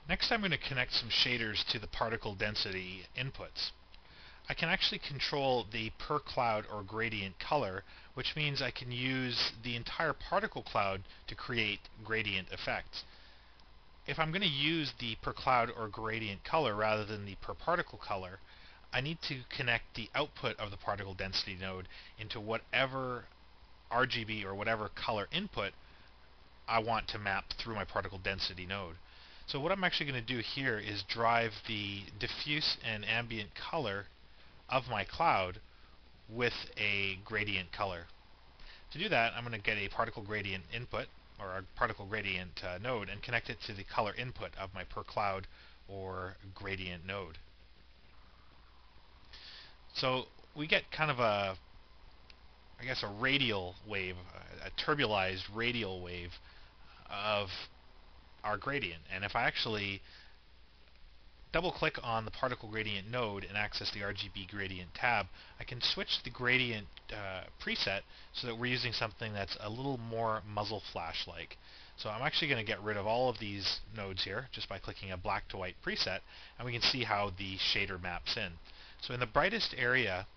Next I'm going to connect some shaders to the particle density inputs. I can actually control the per cloud or gradient color, which means I can use the entire particle cloud to create gradient effects. If I'm going to use the per cloud or gradient color rather than the per particle color, I need to connect the output of the particle density node into whatever RGB or whatever color input I want to map through my particle density node. So what I'm actually going to do here is drive the diffuse and ambient color of my cloud with a gradient color. To do that, I'm going to get a particle gradient input, or a particle gradient node, and connect it to the color input of my per cloud or gradient node. So we get kind of a radial wave, a turbulized radial wave of our gradient. And if I actually double-click on the particle gradient node and access the RGB gradient tab, I can switch the gradient preset so that we're using something that's a little more muzzle flash-like. So I'm actually going to get rid of all of these nodes here just by clicking a black to white preset, and we can see how the shader maps in. So in the brightest area,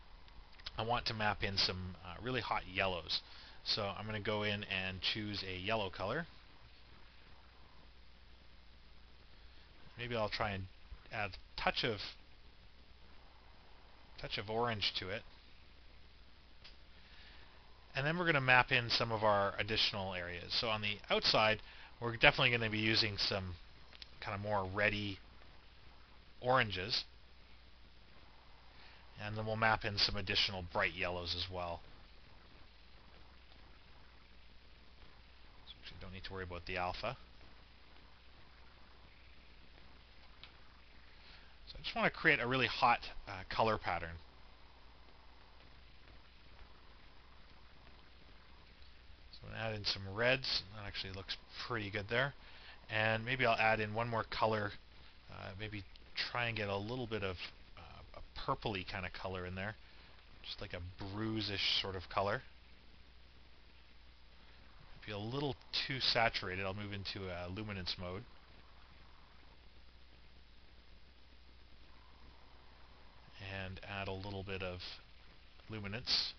I want to map in some really hot yellows. So I'm going to go in and choose a yellow color. Maybe I'll try and add a touch of orange to it. And then we're going to map in some of our additional areas. So on the outside, we're definitely going to be using some kind of more reddy oranges. And then we'll map in some additional bright yellows as well. So actually don't need to worry about the alpha. So I just want to create a really hot color pattern. So I'm going to add in some reds. That actually looks pretty good there. And maybe I'll add in one more color. Maybe try and get a little bit of a purpley kind of color in there. Just like a bruise-ish sort of color. Be a little too saturated. I'll move into luminance mode. And add a little bit of luminance.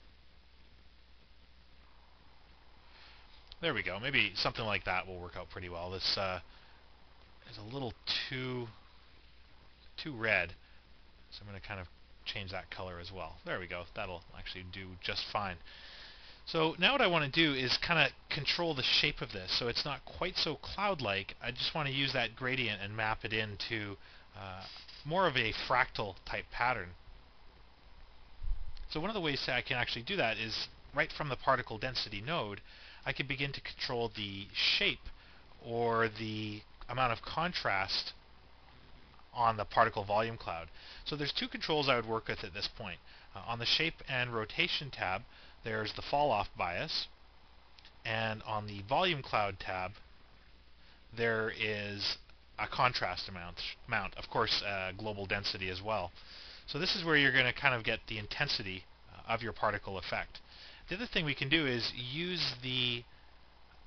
There we go. Maybe something like that will work out pretty well. This is a little too red, so I'm going to kind of change that color as well. There we go. That'll actually do just fine. So now what I want to do is kind of control the shape of this, so it's not quite so cloud-like. I just want to use that gradient and map it into more of a fractal type pattern. So one of the ways that I can actually do that is right from the particle density node, I can begin to control the shape or the amount of contrast on the particle volume cloud. So there's two controls I would work with at this point. On the shape and rotation tab, there's the fall-off bias, and on the volume cloud tab, there is a contrast amount, of course, global density as well. So this is where you're going to kind of get the intensity of your particle effect. The other thing we can do is use the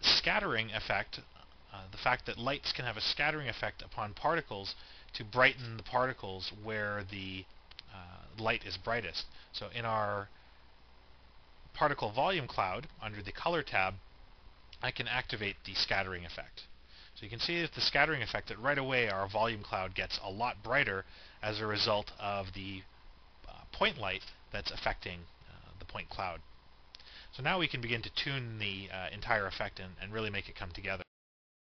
scattering effect, the fact that lights can have a scattering effect upon particles, to brighten the particles where the light is brightest. So in our particle volume cloud, under the color tab, I can activate the scattering effect. So you can see with the scattering effect that right away our volume cloud gets a lot brighter as a result of the point light that's affecting the point cloud. So now we can begin to tune the entire effect and really make it come together.